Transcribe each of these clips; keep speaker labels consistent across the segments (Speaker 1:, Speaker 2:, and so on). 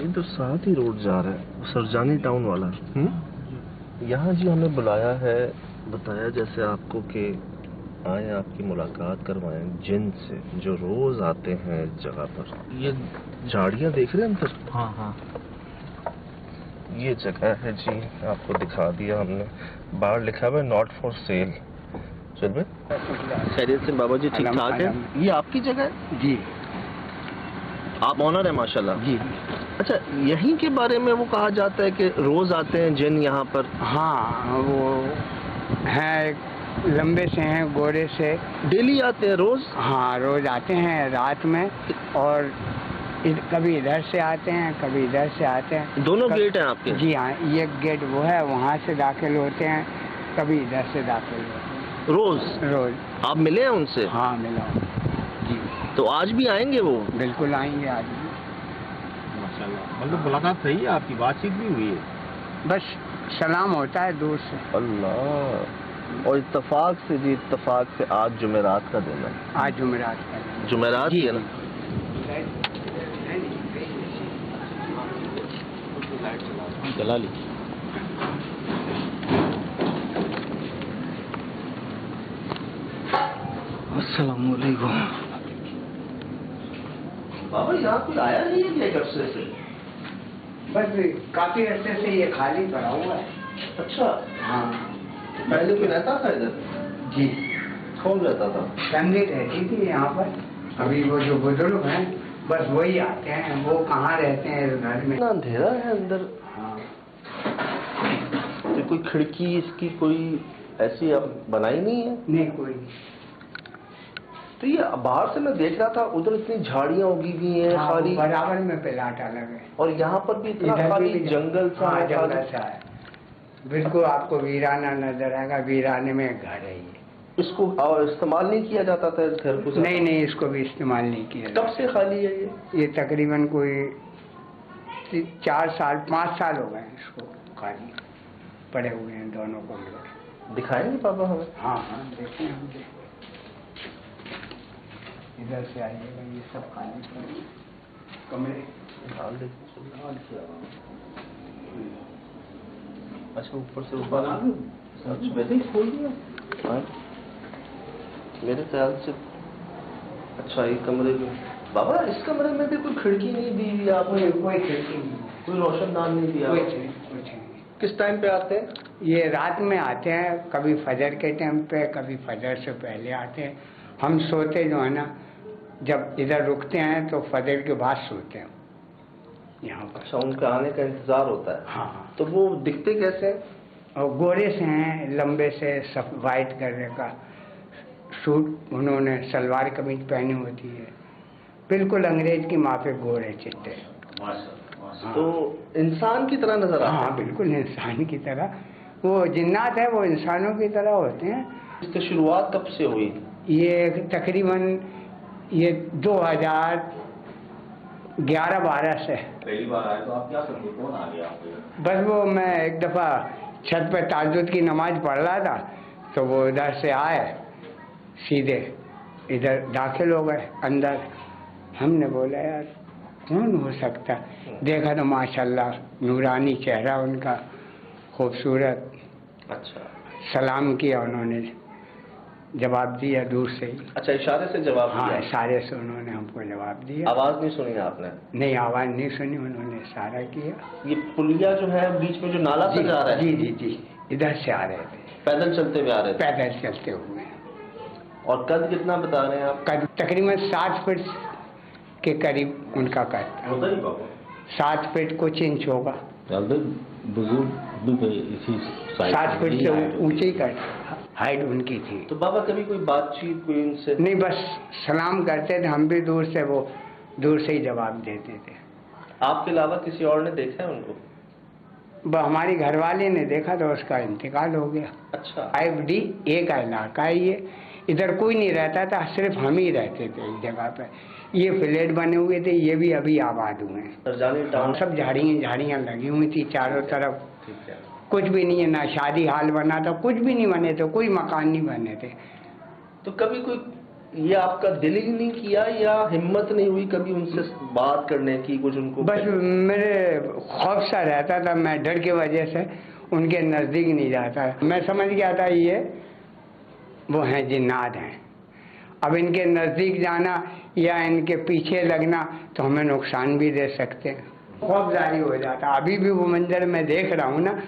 Speaker 1: ये तो साथ ही रोड जा रहा है, सरजानी टाउन वाला। यहाँ जी हमें बुलाया है, बताया जैसे आपको कि आए आपकी मुलाकात करवाएं जिन से जो रोज आते हैं इस जगह पर। ये झाड़ियाँ देख रहे हैं अंदर?
Speaker 2: हाँ हाँ,
Speaker 1: ये जगह है जी, आपको दिखा दिया हमने। बाहर लिखा हुआ है नॉट फॉर सेल। चल खैरियत से बाबा जी, ठीक ठाक है? ये आपकी जगह है
Speaker 2: जी?
Speaker 1: आप ऑनर है माशाल्लाह
Speaker 2: जी।
Speaker 1: अच्छा, यहीं के बारे में वो कहा जाता है कि रोज आते हैं जिन यहाँ पर?
Speaker 2: हाँ, वो हैं एक लंबे से हैं, गोरे से।
Speaker 1: डेली आते हैं रोज?
Speaker 2: हाँ, रोज आते हैं रात में, और कभी इधर से आते हैं, कभी इधर से आते हैं।
Speaker 1: दोनों गेट हैं आपके?
Speaker 2: जी हाँ, ये गेट वो है, वहाँ से दाखिल होते हैं, कभी इधर से दाखिल होते हैं। रोज
Speaker 1: आप मिले हैं उनसे?
Speaker 2: हाँ, मिला जी।
Speaker 1: तो आज भी आएंगे वो?
Speaker 2: बिल्कुल आएंगे आज भी।
Speaker 3: माशाल्लाह, मतलब मुलाकात सही है आपकी, बातचीत भी हुई है?
Speaker 2: बस सलाम होता है दूर से।
Speaker 1: अल्लाह। और इत्तेफाक से जी, इत्तेफाक से आज जुमेरात का दिन है।
Speaker 2: आज जुमेरात का दिन।
Speaker 1: जुमेरात ही है ना?
Speaker 3: चला ली।
Speaker 2: अस्सलाम वालेकुम।
Speaker 1: बाबा यहाँ कोई आया नहीं है क्या कब से?
Speaker 2: बस काफी अरसे से ये खाली पड़ा हुआ है।
Speaker 1: अच्छा।
Speaker 2: हाँ।
Speaker 1: पहले कोई रहता था इधर?
Speaker 2: जी।
Speaker 1: कौन रहता था?
Speaker 2: फैमिली रहती थी यहाँ पर। अभी वो जो बुजुर्ग हैं बस वही आते हैं, वो कहाँ रहते हैं इस घर में।
Speaker 1: इतना अंधेरा है अंदर।
Speaker 2: हाँ।
Speaker 1: तो कोई खिड़की इसकी कोई ऐसी अब बनाई नहीं है?
Speaker 2: नहीं, कोई नहीं।
Speaker 1: तो ये बाहर से मैं देख रहा था, उधर इतनी झाड़ियाँ उगी हुई हैं।
Speaker 2: हाँ,
Speaker 1: खाली
Speaker 2: बराबर में प्लाट अलग है।
Speaker 1: और यहाँ पर भी इतना
Speaker 2: इधर
Speaker 1: खाली
Speaker 2: भी
Speaker 1: जंगल सा
Speaker 2: हाँ,
Speaker 1: है।
Speaker 2: जंगल सा है। बिल्कुल आपको वीराना नजर आएगा, वीराने में घर है ये।
Speaker 1: इसको और इस्तेमाल नहीं किया जाता था इस घर को?
Speaker 2: नहीं, इसको भी इस्तेमाल नहीं किया।
Speaker 1: कब से खाली है ये?
Speaker 2: तकरीबन कोई 4 साल 5 साल हो गए इसको खाली पड़े हुए हैं, दोनों को मिलकर।
Speaker 1: दिखाएंगे पापा हमें?
Speaker 2: हाँ हाँ, देखते हैं हम। इधर से आइएगा, ये सब खाली पड़े कमरे।
Speaker 1: अच्छा, ऊपर से ऊपर वैसे ही खोल दिया मेरे ख्याल से। अच्छा, ये कमरे में बाबा, इस कमरे में भी कोई खिड़की नहीं दी हुई आपने?
Speaker 2: कोई खिड़की नहीं,
Speaker 1: कोई रोशनदान नहीं दिया?
Speaker 2: कुछ नहीं।
Speaker 1: किस टाइम पे आते हैं?
Speaker 2: ये रात में आते हैं, कभी फजर के टाइम पे, कभी फजर से पहले आते हैं। हम सोते जो है ना, जब इधर रुकते हैं तो फजर के बाद सोते हैं यहाँ पर।
Speaker 1: अच्छा, उनके आने का इंतजार होता है?
Speaker 2: हाँ।
Speaker 1: तो वो दिखते कैसे हैं?
Speaker 2: और गोरे से हैं, लंबे से, सब वाइट कलर का सूट, उन्होंने सलवार कमीज पहनी होती है, बिल्कुल अंग्रेज की माफिक गोरे चिट्टे।
Speaker 1: हाँ। तो इंसान की तरह नजर आता है?
Speaker 2: हाँ, बिल्कुल इंसान की तरह। वो जिन्नात है, वो इंसानों की तरह होते हैं।
Speaker 1: इसकी शुरुआत कब से हुई?
Speaker 2: ये तकरीबन 2011-12 से।
Speaker 3: पहली बार आए तो आप क्या समझे, कौन आ गया आपको?
Speaker 2: बस वो मैं एक दफ़ा छत पे ताज्जुद की नमाज पढ़ रहा था, तो वो इधर से आए, सीधे इधर दाखिल हो गए अंदर। हमने बोला यार कौन हो सकता, देखा तो माशाल्लाह नूरानी चेहरा उनका, खूबसूरत।
Speaker 1: अच्छा।
Speaker 2: सलाम किया, उन्होंने जवाब दिया दूर से ही।
Speaker 1: अच्छा, इशारे से जवाब दिया?
Speaker 2: हाँ, इशारे से उन्होंने हमको जवाब दिया।
Speaker 1: आवाज नहीं सुनी आपने?
Speaker 2: नहीं, आवाज नहीं सुनी, उन्होंने इशारा किया।
Speaker 1: ये पुलिया जो है बीच में जो नाला सा जा रहा है?
Speaker 2: जी, इधर से आ रहे थे,
Speaker 1: पैदल चलते हुए आ रहे थे?
Speaker 2: पैदल चलते हुए।
Speaker 1: और कद कितना बता रहे हैं आप?
Speaker 2: कद तकरीबन 7 फीट के करीब उनका कद। 7 फीट कुछ इंच होगा। 7 फीट से ऊंची कद हाइट उनकी थी।
Speaker 1: तो बाबा कभी कोई बातचीत कोई उनसे?
Speaker 2: नहीं, बस सलाम करते थे हम भी दूर से, वो दूर से ही जवाब देते थे।
Speaker 1: आपके अलावा किसी और ने देखा है उनको?
Speaker 2: हमारी घरवाले ने देखा तो उसका इंतकाल हो गया।
Speaker 1: अच्छा।
Speaker 2: IFD एक इलाका है ये, इधर कोई नहीं रहता था, सिर्फ हम ही रहते थे इस जगह पे। ये फ्लैट बने हुए थे, ये भी अभी आबाद हुए हैं।
Speaker 1: सरजानी टाउन
Speaker 2: सब झाड़ियाँ लगी हुई थी चारों तरफ।
Speaker 1: ठीक है।
Speaker 2: कुछ भी नहीं है, ना शादी हाल बना था, कुछ भी नहीं बने थे, कोई मकान नहीं बने थे।
Speaker 1: तो कभी कोई ये आपका दिल ही नहीं किया या हिम्मत नहीं हुई कभी उनसे बात करने की, कुछ उनको?
Speaker 2: बस मेरे खौफ सा रहता था, मैं डर की वजह से उनके नज़दीक नहीं जाता। मैं समझ गया था ये वो हैं जिन्नात हैं। अब इनके नज़दीक जाना या इनके पीछे लगना तो हमें नुकसान भी दे सकते हैं। खौफ जारी हो जाता। अभी भी वो मंजर मैं देख रहा हूँ ना,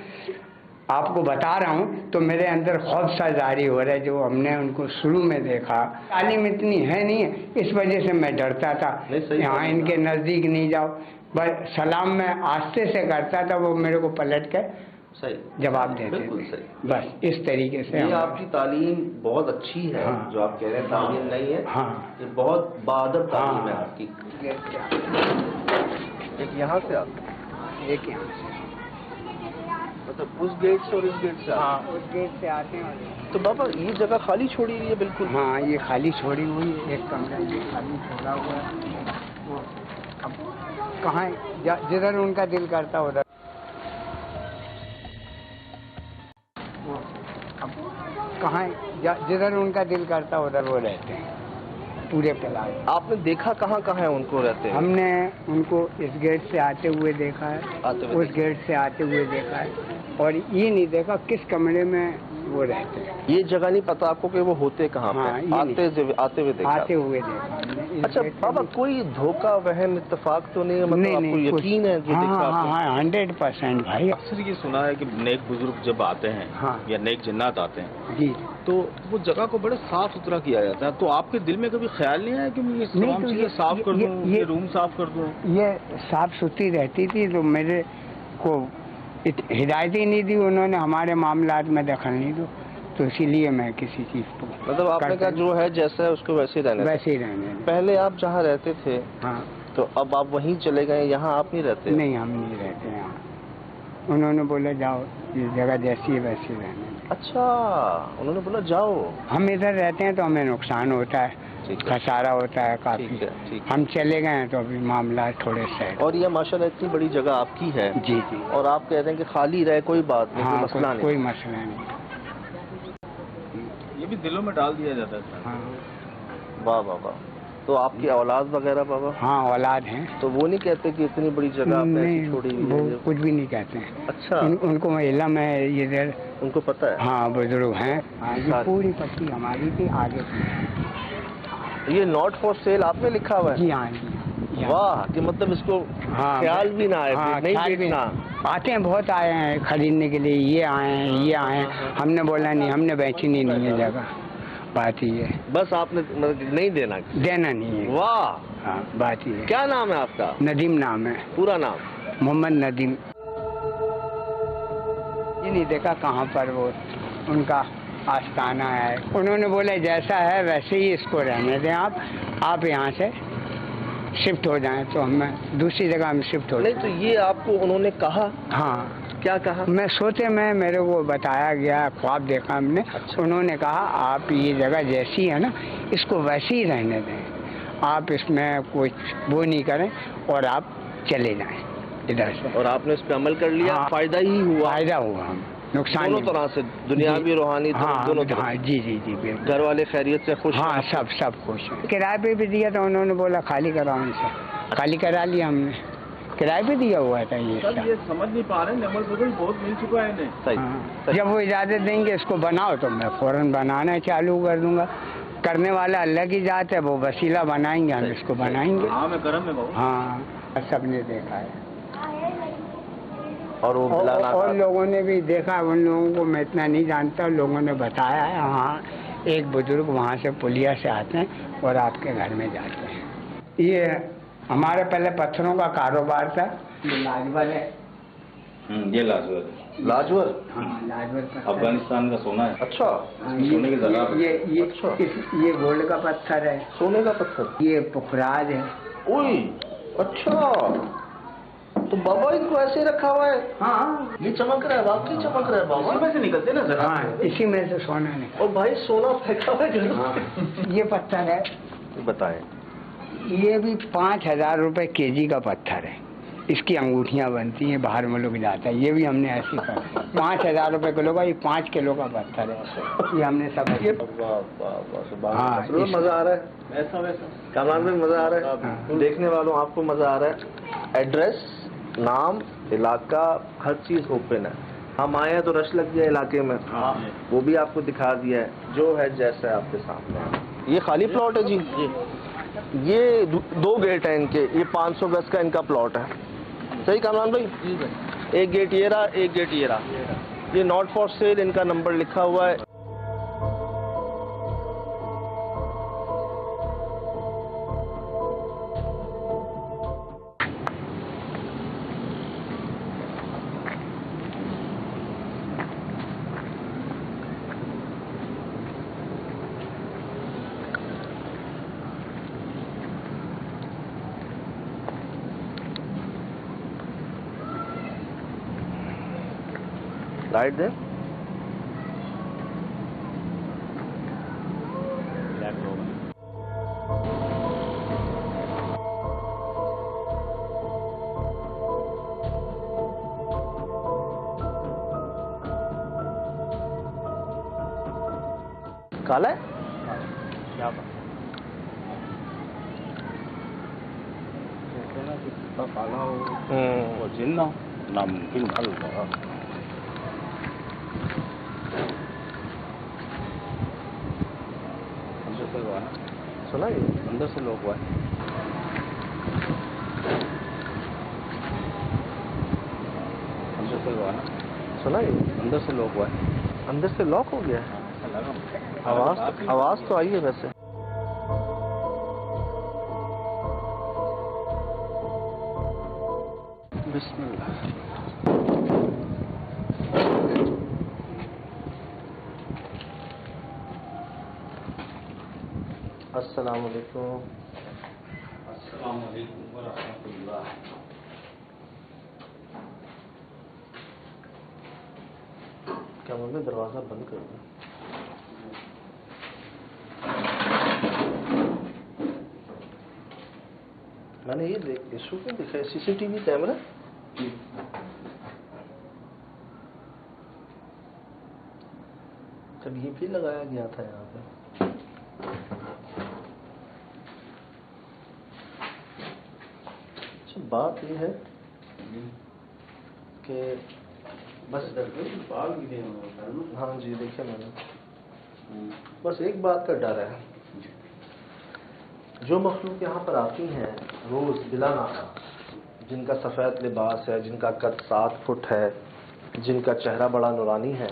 Speaker 2: आपको बता रहा हूँ, तो मेरे अंदर खौफ सा जारी हो रहा है। जो हमने उनको शुरू में देखा, तालीम इतनी है नहीं, इस वजह से मैं डरता था, यहाँ इनके नज़दीक नहीं जाओ। बस सलाम मैं आस्ते से करता था, वो मेरे को पलट के
Speaker 1: सही
Speaker 2: जवाब देते थे। बस इस तरीके से।
Speaker 1: ये आपकी तालीम बहुत अच्छी है। हाँ। जो आप कह रहे हैं तालीम नहीं है,
Speaker 2: हाँ,
Speaker 1: ये बहुत बाअदब तालीम है
Speaker 2: हाँ।
Speaker 1: आपकी। एक यहाँ से आते,
Speaker 2: एक यहाँ से,
Speaker 1: मतलब उस गेट से और इस गेट से?
Speaker 2: हाँ, उस गेट से आते हैं।
Speaker 1: तो बाबा ये जगह खाली छोड़ी हुई है बिल्कुल?
Speaker 2: हाँ, ये खाली छोड़ी हुई है, एक कमरा ये खाली छोड़ा हुआ है। वो अब कहाँ जिधर उनका दिल करता उधर, कहाँ जिधर उनका दिल करता उधर वो रहते हैं पूरे प्लाट।
Speaker 1: आपने देखा कहाँ है उनको रहते हैं?
Speaker 2: हमने उनको इस गेट से आते हुए देखा है, उस गेट से आते हुए देखा है, और ये नहीं देखा किस कमरे में वो रहते हैं।
Speaker 1: ये जगह नहीं पता आपको कि वो होते कहाँ?
Speaker 2: हाँ,
Speaker 1: पे? आते हुए देखा?
Speaker 2: आते हुए देखा।
Speaker 1: अच्छा बाबा, कोई धोखा वहम इत्तेफाक तो नहीं है? मतलब
Speaker 2: नहीं,
Speaker 1: आपको यकीन है जो देखा?
Speaker 2: हाँ, 100% भाई।
Speaker 3: अक्सर ये सुना है कि नेक बुजुर्ग जब आते हैं,
Speaker 2: हाँ,
Speaker 3: या नेक जिन्नात आते हैं
Speaker 2: जी,
Speaker 3: तो वो जगह को बड़े साफ सुथरा किया जाता है। तो आपके दिल में कभी ख्याल नहीं आया कि मैं ये तमाम चीजें साफ कर दूं, ये रूम साफ कर दूं?
Speaker 2: ये साफ सुथरी रहती थी तो मेरे को हिदायत ही नहीं दी उन्होंने, हमारे मामलात में दखल नहीं दो, तो इसीलिए मैं किसी चीज को
Speaker 1: मतलब आपने कहा जो है जैसा है उसको वैसे ही रहने?
Speaker 2: वैसे ही रहने।
Speaker 1: पहले आप जहाँ रहते थे,
Speaker 2: हाँ,
Speaker 1: तो अब आप वहीं चले गए, यहाँ आप नहीं रहते?
Speaker 2: नहीं, हम नहीं रहते यहाँ। उन्होंने बोला जाओ, ये जगह जैसी है वैसी रहने।
Speaker 1: अच्छा, उन्होंने बोला जाओ।
Speaker 2: हम इधर रहते हैं तो हमें नुकसान होता है, खसारा होता है काफी।
Speaker 1: ठीक है।
Speaker 2: हम चले गए हैं तो अभी मामला थोड़े से।
Speaker 1: और ये माशाल्लाह इतनी बड़ी जगह आपकी है।
Speaker 2: जी जी।
Speaker 1: और आप कहते हैं कि खाली रहे, कोई बात नहीं,
Speaker 2: हाँ,
Speaker 1: कोई मसला नहीं।
Speaker 2: कोई मसला नहीं।
Speaker 3: ये भी दिलों में डाल दिया जाता है।
Speaker 2: हाँ।
Speaker 1: वाह वाह वाह। तो आपकी औलाद वगैरह बाबा?
Speaker 2: हाँ, औलाद हैं।
Speaker 1: तो वो नहीं कहते कि इतनी बड़ी जगह आपने ऐसी छोड़ी हुई है?
Speaker 2: कुछ भी नहीं कहते हैं।
Speaker 1: अच्छा।
Speaker 2: उनको इल्म है ये,
Speaker 1: उनको पता है?
Speaker 2: हाँ, बुजुर्ग हैं। ये पूरी पट्टी हमारी थी, आगे की।
Speaker 1: ये नॉट फॉर सेल आपने लिखा हुआ है?
Speaker 2: जी हाँ जी।
Speaker 1: वाह, कि मतलब इसको ख्याल भी ना आए?
Speaker 2: हाँ,
Speaker 1: नहीं बेचना?
Speaker 2: आते हैं, बहुत आए हैं खरीदने के लिए, ये आए हैं, ये आए हैं। हमने बोला नहीं, हमने बेचनी नहीं है जगह, बात ही है।
Speaker 1: बस आपने मतलब नहीं देना
Speaker 2: नहीं है।
Speaker 1: वाह।
Speaker 2: हाँ, बात ही है।
Speaker 1: क्या नाम है आपका?
Speaker 2: नदीम नाम है।
Speaker 1: पूरा नाम?
Speaker 2: मोहम्मद नदीम। ये नहीं देखा कहाँ पर वो उनका आस्थाना है। उन्होंने बोला जैसा है वैसे ही इसको रहने दें, आप यहाँ से शिफ्ट हो जाएं, तो हम दूसरी जगह हम शिफ्ट हो जाएं।
Speaker 1: नहीं, तो ये आपको उन्होंने कहा?
Speaker 2: हाँ।
Speaker 1: क्या कहा?
Speaker 2: मैं सोचे में मेरे को बताया गया, ख्वाब देखा हमने।
Speaker 1: अच्छा।
Speaker 2: उन्होंने कहा आप ये जगह जैसी है ना, इसको वैसे ही रहने दें, आप इसमें कुछ वो नहीं करें और आप चले जाएं इधर से।
Speaker 1: और आपने इस पर अमल कर लिया?
Speaker 2: हाँ,
Speaker 1: फायदा ही हुआ?
Speaker 2: फायदा हुआ, हम नुकसान
Speaker 1: दोनों तरह से, दुनियावी रूहानी
Speaker 2: हाँ,
Speaker 1: दोनों तरह?
Speaker 2: हाँ, जी जी जी, बिल्कुल।
Speaker 1: घर वाले खैरियत से खुश?
Speaker 2: हाँ, सब खुश हैं। किराए पे भी दिया था, उन्होंने बोला खाली कराओ इनसे, खाली करा लिया हमने, किराए पे दिया हुआ था ये।
Speaker 3: ये समझ नहीं पा रहे, नंबर बहुत मिल चुका है इन्हें।
Speaker 2: हाँ, जब वो इजाजत देंगे इसको बनाओ तो मैं फौरन बनाना चालू कर दूंगा। करने वाला अल्लाह की जात है, वो वसीला बनाएंगे, हम इसको बनाएंगे।
Speaker 3: हाँ, मैं करम में बहुत।
Speaker 2: हाँ, सबने देखा है
Speaker 1: और वो
Speaker 2: और लोगों ने भी देखा। उन लोगों को मैं इतना नहीं जानता, लोगों ने बताया है। हाँ, एक बुजुर्ग वहाँ से पुलिया से आते हैं और आपके घर में जाते हैं। ये हमारे पहले पत्थरों का कारोबार था। ये लाजवर है।
Speaker 3: ये लाजवर।
Speaker 1: लाजवर?
Speaker 2: हाँ, लाजवर
Speaker 3: अफगानिस्तान का सोना है।
Speaker 1: अच्छा।
Speaker 3: सोने की जगह?
Speaker 2: ये
Speaker 1: अच्छा।
Speaker 2: ये गोल्ड का पत्थर है।
Speaker 1: सोने का पत्थर?
Speaker 2: ये पुखराज है।
Speaker 1: ओए, अच्छा। तो बाबा इनको ऐसे रखा हुआ है?
Speaker 2: हाँ,
Speaker 1: ये चमक रहा है, वाकई चमक रहा है बाबा।
Speaker 3: इसी में से निकलते ना जरा?
Speaker 2: हाँ, इसी में से सोना नहीं।
Speaker 1: और भाई सोना फेंका हुआ है।
Speaker 2: हाँ, ये पत्थर है।
Speaker 1: बताएं।
Speaker 2: ये भी 5,000 रुपए केजी का पत्थर है। इसकी अंगूठियाँ बनती हैं, बाहर मुल्क जाता है। ये भी हमने ऐसी 5,000 रुपये किलो का, ये 5 किलो का पत्थर है। ये हमने सब ये हाँ,
Speaker 1: मजा आ रहा है
Speaker 3: ऐसा वैसा
Speaker 1: कमाल में, मजा आ रहा है। देखने वालों आपको मजा आ रहा है। एड्रेस, नाम, इलाका, हर चीज ओपन है। हम आए हैं तो रश लग गया इलाके में, वो भी आपको दिखा दिया है जो है जैसा है आपके सामने। ये खाली प्लॉट है जी, ये 2 गेट हैं इनके, ये 500 गज का इनका प्लॉट है। सही कामरान भाई? एक गेट ये रहा, एक गेट ये रहा। ये नॉट फॉर सेल इनका नंबर लिखा हुआ है। लाइट दे, काला है
Speaker 3: क्या बात ना कि कितना काला हो और जिन्ना नामुमकिन हल होगा। अंदर से हुआ ना,
Speaker 1: सुना ये?
Speaker 3: अंदर से लोग हुआ है। अंदर से हुआ ना,
Speaker 1: सुना ये?
Speaker 3: अंदर से लोग हुआ है।
Speaker 1: अंदर से लॉक हो गया है।
Speaker 3: ऐसा लगा
Speaker 1: आवाज तो आई है वैसे।
Speaker 3: बिस्मिल्लाह।
Speaker 1: अस्सलाम वालेकुम।
Speaker 3: अस्सलाम वालेकुम व रहमतुल्लाह।
Speaker 1: क्या बोल रहे? दरवाजा बंद कर दो। मैंने ये देख इशू क्यों दिखा है? सीसीटीवी कैमरा तब ये भी लगाया गया था यहाँ पे। अच्छा, बात ये है कि बस
Speaker 3: बाल भी
Speaker 1: हाँ जी, देखिए मैंने बस एक बात का डर है, जो मखलूक यहाँ पर आती हैं रोज बिला नाका, जिनका सफ़ेद लिबास है, जिनका कद 7 फुट है, जिनका चेहरा बड़ा नूरानी है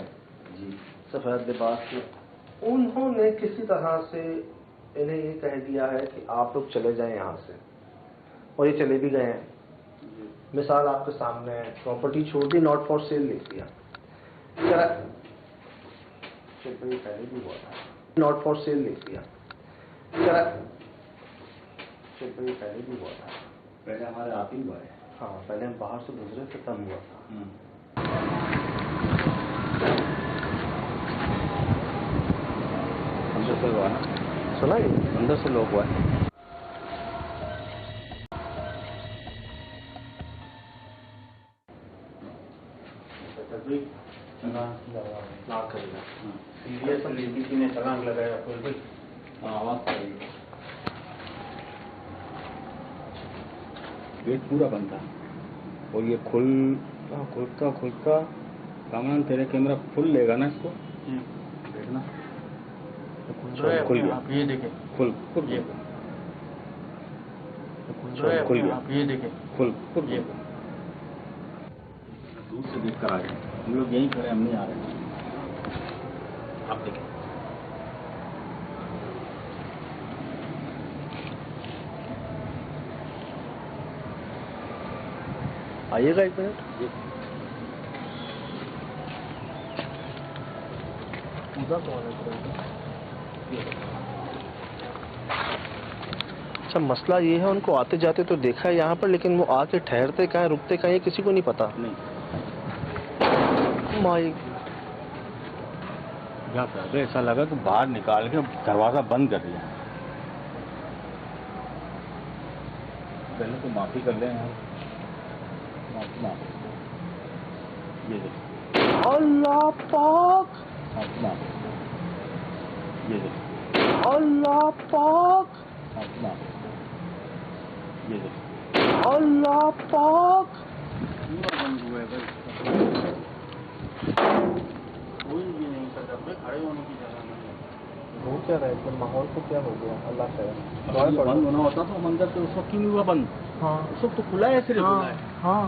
Speaker 1: जी, सफ़ेद लिबास में, उन्होंने किसी तरह से इन्हें ये कह दिया है कि आप लोग चले जाएं यहाँ से, और ये चले भी गए हैं। मिसाल आपके सामने है, प्रॉपर्टी छोड़ दी, नॉट फॉर सेल लिख दिया, पहले भी हुआ था, नॉट फॉर सेल लिख दिया, पहले भी हुआ था,
Speaker 3: पहले हमारे आप ही हुआ है।
Speaker 1: हाँ, पहले हम बाहर से गुजरे थे तब हुआ था।
Speaker 3: अंदर से हुआ ना,
Speaker 1: सुना ये?
Speaker 3: अंदर से लोग हुआ है।
Speaker 1: ना करेगा
Speaker 3: सीरियसली किसी ने छलांग लगाया फिर आवाज आई। गेट पूरा बंद था और ये खुलता कामरान तेरे कैमरा फुल लेगा ना इसको, देखना खुल गया। ये देखे खुल गया, खुल गया। ये देखे खुल गया। दूर से देख कर आ गए हम लोग, यहीं खड़े, हम नहीं आ रहे। आप देखें
Speaker 1: आइएगा एक मिनट। अच्छा, मसला ये है, उनको आते जाते तो देखा है यहाँ पर, लेकिन वो आके ठहरते कहाँ, रुकते कहाँ, ये किसी को नहीं पता।
Speaker 3: नहीं
Speaker 1: माई
Speaker 3: क्या पहले ऐसा लगा कि बाहर निकाल के दरवाजा बंद कर दिया। पहले तो माफी कर लें यार, अपना ये देख,
Speaker 1: अल्लाह पाक,
Speaker 3: अपना ये देख,
Speaker 1: अल्लाह पाक,
Speaker 3: अपना ये देख,
Speaker 1: अल्लाह पाक।
Speaker 3: पूरा बंद हुआ है भाई, कोई भी नहीं कर सकते, खड़े होने की जगह नहीं है।
Speaker 1: हो क्या रहा है इधर, माहौल को क्या हो गया? अल्लाह खैर।
Speaker 3: अगर ये बंद होना होता तो मंदिर तो उस वक्त क्यों नहीं हुआ बंद?
Speaker 1: हाँ
Speaker 3: उस वक्त तो खुला है, सिर्फ खुला है।
Speaker 1: हाँ,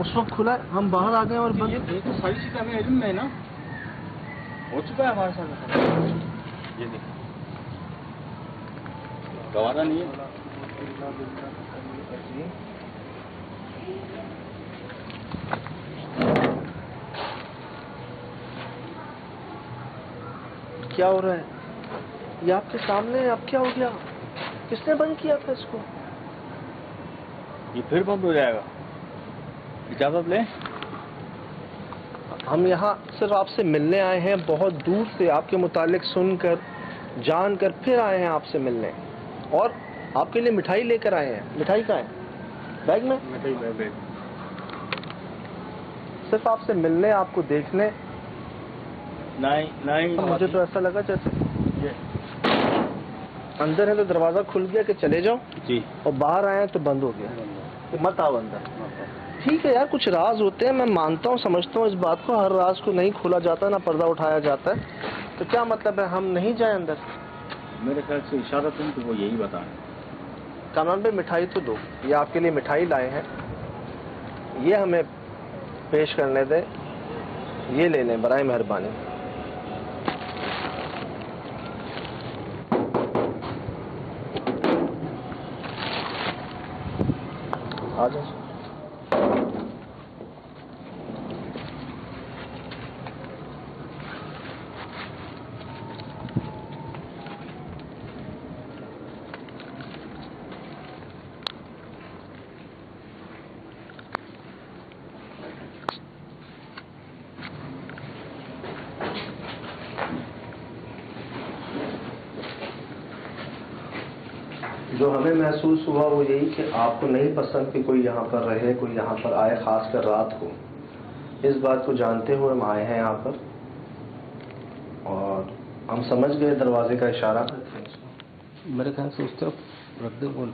Speaker 1: उस वक्त खुला है, हम बाहर आ गए और बंद।
Speaker 3: ये तो सारी चीज़ हमें इल्म में है ना, हो चुका है हमारे साथ। ये देखो गवारा नहीं है। क्या हो रहा है? ये आपके सामने है, अब क्या हो गया? किसने बंद किया था इसको? ये फिर बंद हो जाएगा, इजाजत लें। हम यहाँ सिर्फ आपसे मिलने आए हैं, बहुत दूर से आपके मुतालिक सुनकर जानकर फिर आए हैं आपसे मिलने, और आपके लिए मिठाई लेकर आए हैं। मिठाई कहाँ है? बैग में? मिठाई बैग। सिर्फ आपसे मिलने, आपको देखने। नहीं, मुझे तो ऐसा लगा जैसे अंदर है तो दरवाजा खुल गया कि चले जाओ जी, और बाहर आए तो बंद हो गया, मत आओ अंदर। ठीक है यार, कुछ राज होते हैं, मैं मानता हूँ, समझता हूँ इस बात को, हर राज को नहीं खोला जाता, ना पर्दा उठाया जाता है, तो क्या मतलब है हम नहीं जाए अंदर? मेरे ख्याल से इशारा तुम तो वो यही बताएं। कामरान भाई मिठाई तो दो, ये आपके लिए मिठाई लाए हैं, ये हमें पेश करने दें, ये ले लें बराए मेहरबानी। आ जाओ। जो हमें महसूस हुआ वो यही कि आपको नहीं पसंद कि कोई यहाँ पर रहे, कोई यहाँ पर आए, खासकर रात को। इस बात को जानते हुए हम आए हैं यहाँ पर, और हम समझ गए दरवाजे का इशारा। मेरे ख्याल से उस तरफ रख दे, वो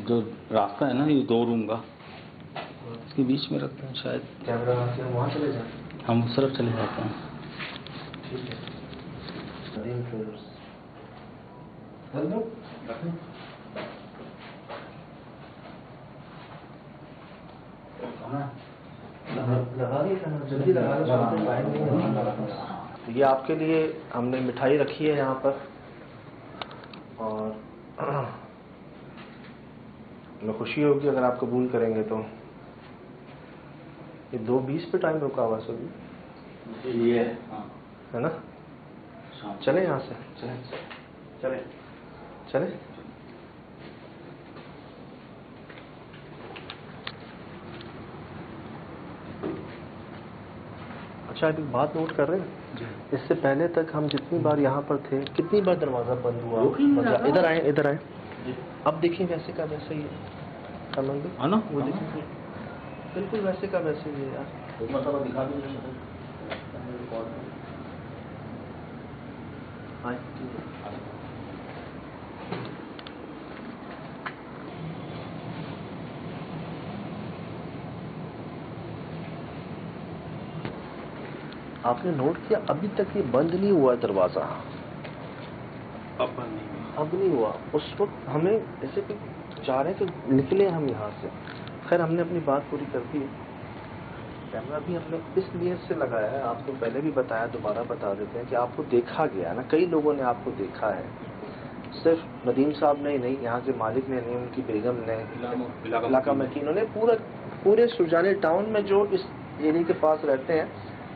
Speaker 3: जो रास्ता है ना, ये 2 रूम का, इसके बीच में रखते हैं शायद। कैमरा हम वहाँ चले जाएं, हम उस तरफ चले जाते हैं। ठीक है। जल्दी लगा लो। ये आपके लिए हमने मिठाई रखी है यहाँ पर, और हमें खुशी होगी अगर आप कबूल करेंगे तो। ये 2:20 पे टाइम रुका हुआ सभी, ये है ना? चले यहाँ से, चले। अच्छा, एक बात नोट कर रहे हैं, इससे पहले तक हम जितनी बार यहाँ पर थे, कितनी बार दरवाजा बंद हुआ? इधर आए। अब देखिए वैसे का वैसे ही है, ना वो देखिए बिल्कुल वैसे का वैसे ही है यार। मतलब दिखा दीजिए। आपने नोट किया अभी तक ये बंद नहीं हुआ दरवाजा, अब नहीं हुआ। उस वक्त हमें ऐसे कि चाह रहे कि निकले हम यहाँ से। खैर हमने अपनी बात पूरी कर दी। कैमरा भी हमने इसलिए से लगाया है, आपको पहले भी बताया, दोबारा बता देते हैं कि आपको देखा गया ना, कई लोगों ने आपको देखा है, सिर्फ नदीम साहब ने ही नहीं, यहाँ के मालिक ने नहीं, उनकी बेगम ने, इलाका मकीनों ने, पूरे सुरजानी टाउन में जो इस एरिया के पास रहते हैं,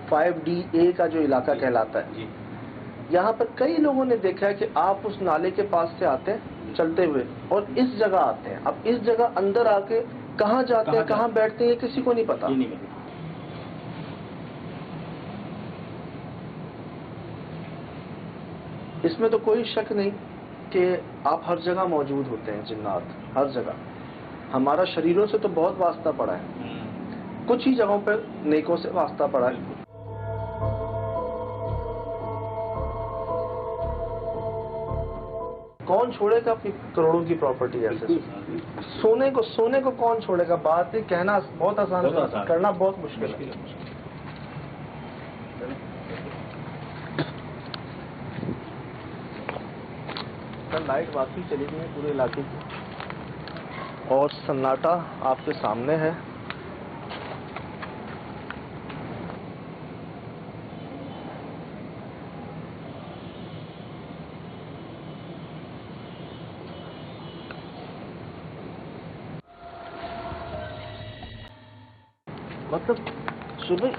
Speaker 3: 5DA का जो इलाका कहलाता है, यहाँ पर कई लोगों ने देखा है कि आप उस नाले के पास से आते हैं चलते हुए और इस जगह आते हैं। अब इस जगह अंदर आके कहाँ जाते हैं, कहाँ बैठते हैं, किसी को नहीं पता। इसमें तो कोई शक नहीं कि आप हर जगह मौजूद होते हैं जिन्नात, हर जगह।
Speaker 1: हमारा शरीरों से तो बहुत वास्ता पड़ा है, कुछ ही जगहों पर नेकों से वास्ता पड़ा है। कौन छोड़ेगा अपनी करोड़ों की प्रॉपर्टी ऐसे? सोने को कौन छोड़ेगा? बात है, कहना बहुत आसान है, करना बहुत मुश्किल है। लाइट वाकई चली गई है पूरे इलाके की और सन्नाटा आपके सामने है। मतलब सुबह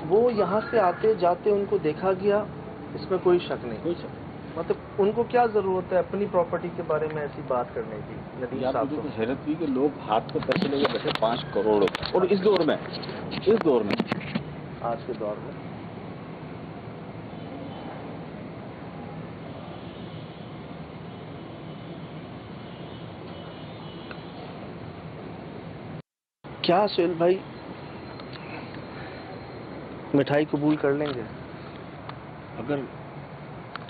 Speaker 1: वो यहाँ से आते जाते उनको देखा गया, इसमें कोई शक नहीं। कोई शक। मतलब उनको क्या जरूरत है अपनी प्रॉपर्टी के बारे में ऐसी बात करने की? नदीम साहब को
Speaker 3: हैरत हुई कि लोग हाथ पे पैसे लेके बैठे 5 करोड़, और इस दौर में
Speaker 1: आज के दौर में क्या सुहेल भाई मिठाई कबूल कर लेंगे?
Speaker 3: अगर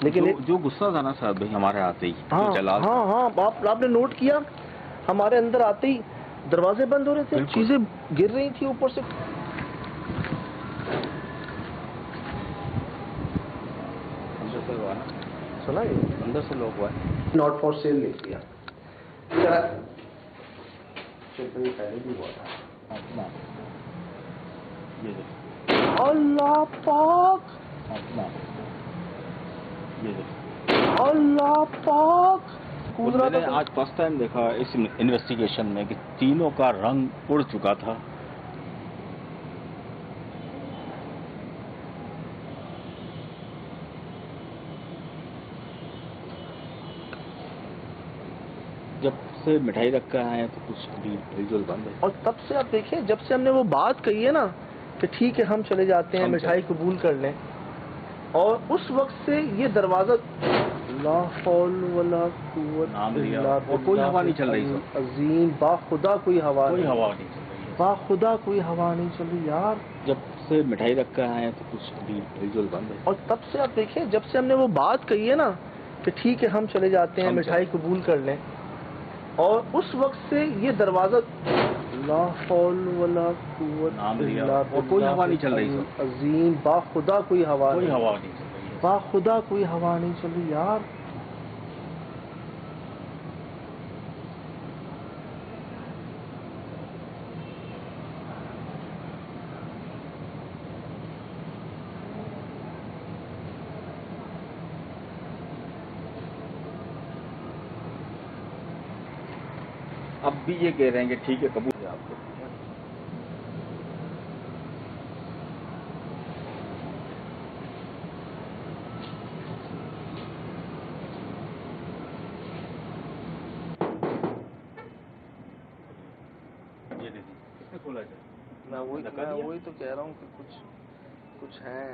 Speaker 1: लेकिन
Speaker 3: जो गुस्सा था ना साहब भाई हमारे आते ही,
Speaker 1: हाँ, आपने नोट किया, हमारे अंदर आते ही दरवाजे बंद हो रहे थे, चीजें गिर रही थी ऊपर से। सुना ये
Speaker 3: अंदर से लोग हुआ
Speaker 1: नॉट फॉर सेल लिख दिया। पहले भी हुआ था। अल्लाह पाक, अल्लाह पाक।
Speaker 3: मैंने आज फर्स्ट टाइम देखा इस इन्वेस्टिगेशन में कि तीनों का रंग उड़ चुका था। जब से मिठाई रख कर आए तो कुछ अभी हिलजुल बंद है।
Speaker 1: और तब से आप देखिए, जब से हमने वो बात कही है ना कि ठीक है हम चले जाते हैं, मिठाई कबूल कर लें, और उस वक्त से ये दरवाजा ला हौल वला कुव्वत इल्ला बिल्लाह,
Speaker 3: कोई हवा नहीं चल रही
Speaker 1: अजीम, बाखुदा कोई हवा
Speaker 3: नहीं चल रही,
Speaker 1: बाखुदा कोई हवा नहीं चल रही यार।
Speaker 3: जब से मिठाई रख कर आए तो कुछ अभी हिलजुल बंद है।
Speaker 1: और तब से आप देखिए, जब से हमने वो बात कही है ना कि ठीक है हम चले जाते हैं, मिठाई कबूल कर लें, और उस वक्त से ये दरवाजा ला हौल वला कुव्वत इल्ला बिल्लाह,
Speaker 3: कोई हवा नहीं चल रही
Speaker 1: अजीम, बाखुदा कोई हवा
Speaker 3: नहीं चल रही,
Speaker 1: बाखुदा कोई हवा नहीं चल रही यार।
Speaker 3: अब भी ये कह रहे हैं कि ठीक है कबूल है आपको। ये देखिए किसने खोला है?
Speaker 1: मैं वही तो कह रहा हूँ कि कुछ है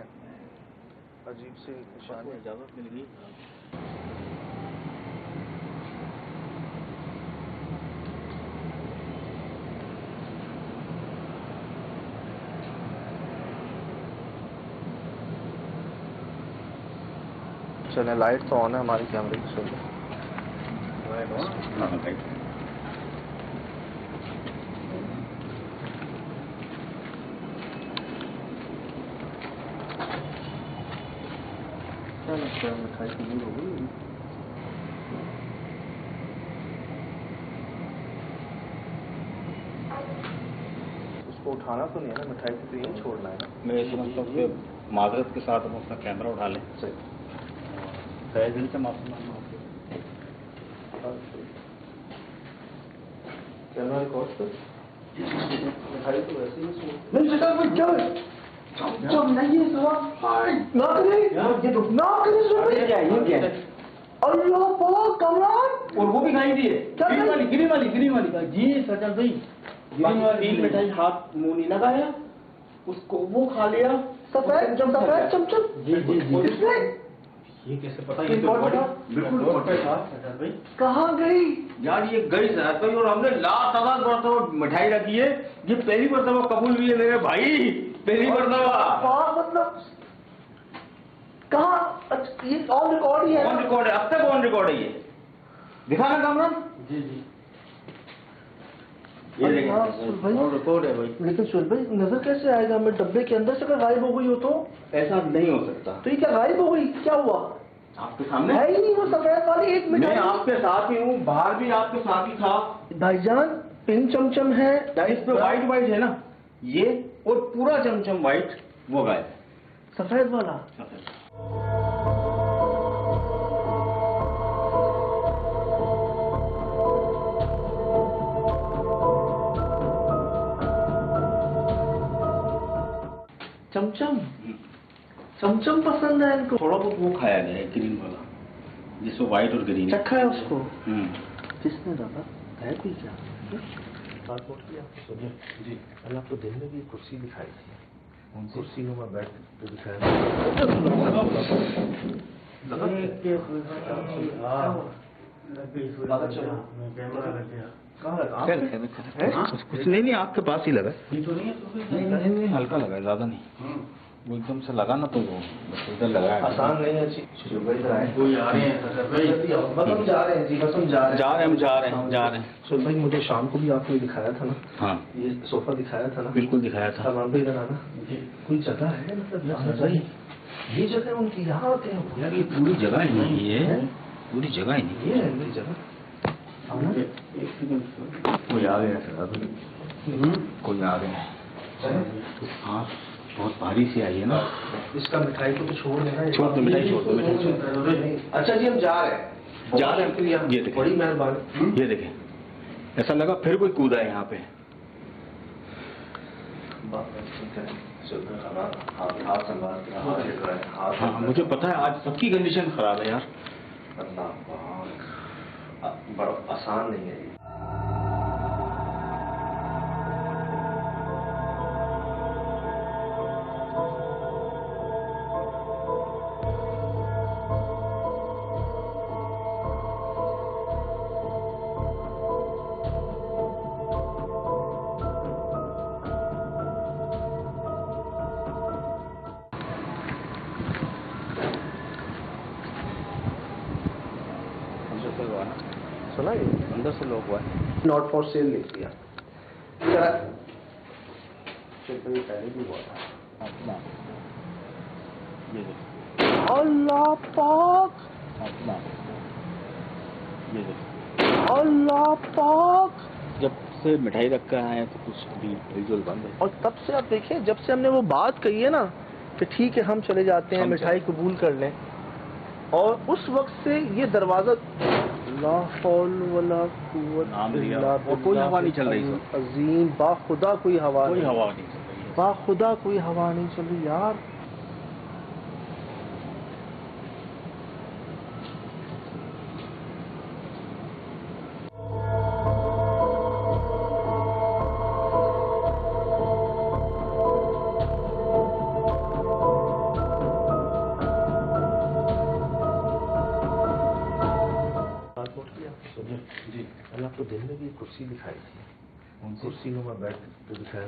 Speaker 1: अजीब सी निशानी।
Speaker 3: इजाजत मिल गई।
Speaker 1: चले लाइट तो ऑन है हमारे कैमरे की, सुन क्या लगता है मिठाई कबूल हो गई? उसको उठाना तो नहीं है ना, मिठाई को तो यहीं छोड़ना है ना।
Speaker 3: मैं समझता हूँ कि माजरत के साथ हम उसका कैमरा उठा लें।
Speaker 1: सही
Speaker 3: दिल से माफी मांगना।
Speaker 1: कैमरा रिकॉर्ड कर, मिठाई तो वैसे ही सुन।
Speaker 2: नहीं चल कोई चल चल नहीं ना करे ये तो ना करे सुन क्या अल्लाह पाक कमरान।
Speaker 3: और वो भी खाई दिए गिरी वाली का जी सजल भाई,
Speaker 2: तीन मिठाई हाथ मुंह नहीं लगाया, उसको वो खा लिया।
Speaker 1: सफेद चमचम
Speaker 2: जी
Speaker 3: ये कैसे पता? ये तो बिल्कुल फोटो था सजाद भाई।
Speaker 1: कहाँ गई
Speaker 3: यार? ये गई सजाद भाई, और हमने लातादाद मरतबा मिठाई रखी है। ये पहली मरतबा कबूल हुई है मेरे भाई, पहली मरतबा।
Speaker 1: मतलब कहाँ? अच्छा, ये ऑन रिकॉर्ड ही है?
Speaker 3: ऑन रिकॉर्ड है, अब तक ऑन रिकॉर्ड है। ये दिखा ना कामरान?
Speaker 2: जी जी
Speaker 3: ये देखिए
Speaker 1: भाई
Speaker 3: ऑन रिकॉर्ड है भाई।
Speaker 1: लेकिन सुन भाई, नजर कैसे आएगा हमें? डब्बे के अंदर से अगर गायब हो गई हो तो?
Speaker 3: ऐसा नहीं हो सकता।
Speaker 1: तो ये क्या गायब हो गई? क्या हुआ?
Speaker 3: आपके सामने
Speaker 1: है ही नहीं वो सफेद वाली एक
Speaker 3: मैं
Speaker 1: मिठाई।
Speaker 3: आपके साथ ही हूँ, बाहर भी आपके साथ ही था
Speaker 1: भाईजान, पिंक चमचम है,
Speaker 3: इस पे व्हाइट व्हाइट है ना ये, और पूरा चमचम व्हाइट वो गायब है,
Speaker 1: सफेद वाला। चमचम चमचम पसंद है इनको।
Speaker 3: थोड़ा बहुत वो खाया गया है ग्रीन वाला, जिसमें व्हाइट और ग्रीन
Speaker 1: चखा है उसको?
Speaker 2: किसने दादा? है कोई क्या?
Speaker 1: बात नोट किया? सुनिए जी, कल आपको दिन में भी एक कुर्सी दिखाई थी, कुर्सी में मैं बैठ के
Speaker 3: कुछ नहीं, आपके पास ही लगा। नहीं, हल्का लगा है, ज्यादा नहीं। वो एकदम से लगा ना तो वो इधर लगा है।
Speaker 1: आसान नहीं है जी। कोई आ रहे हैं, बस हम जा रहे हैं जी, बस हम जा रहे हैं। सुन भाई, मुझे शाम को भी आपने दिखाया था ना?
Speaker 3: हाँ,
Speaker 1: ये सोफा दिखाया था ना?
Speaker 3: बिल्कुल दिखाया था।
Speaker 1: सामान भी लगाना। कोई जगह है मतलब भाई? ये जगह उनकी यहाँ आते हैं
Speaker 3: यार? ये पूरी जगह ही नहीं है, पूरी जगह ही नहीं
Speaker 1: ये है मेरी जगह।
Speaker 3: कोई आ गया सर, कोई आ गया। हाँ, बहुत भारी सी आई है ना।
Speaker 1: इसका मिठाई को तो छोड़ देना।
Speaker 3: छोड़ दो मिठाई, छोड़ दो।
Speaker 1: अच्छा जी, हम जा रहे हैं।
Speaker 3: ये देखें,
Speaker 1: बड़ी मेहरबानी।
Speaker 3: ये देखें, ऐसा लगा फिर कोई कूदा है यहाँ पे। हाँ, मुझे पता है आज सबकी कंडीशन खराब है यार।
Speaker 1: बड़ा आसान नहीं है ये। सुना ये?
Speaker 3: अंदर से लोग हुआ है,
Speaker 1: नॉट फॉर सेल लिख दिया। पहले भी हुआ था।
Speaker 3: ये देखो,
Speaker 1: अल्लाह पाक,
Speaker 3: ये देखो,
Speaker 1: अल्लाह पाक।
Speaker 3: जब से मिठाई रख कर आए तो कुछ अभी रिजल्ट बंद है।
Speaker 1: और तब से आप देखिए, जब से हमने वो बात कही है ना कि ठीक है हम चले जाते हैं, मिठाई कबूल कर लें, और उस वक्त से ये दरवाजा ला हौल वला कुव्वत
Speaker 3: नाम लिया
Speaker 1: इल्ला
Speaker 3: और कोई हवा नहीं चल रही
Speaker 1: बिल्लाह अजीम। बाखुदा कोई हवा
Speaker 3: कोई
Speaker 1: नहीं,
Speaker 3: हवा नहीं चल रही है।
Speaker 1: बाखुदा कोई हवा नहीं चल रही यार। जी, कल आपको दिन में भी एक कुर्सी दिखाई थी, कुर्सी में मैं बैठ के दिखाया।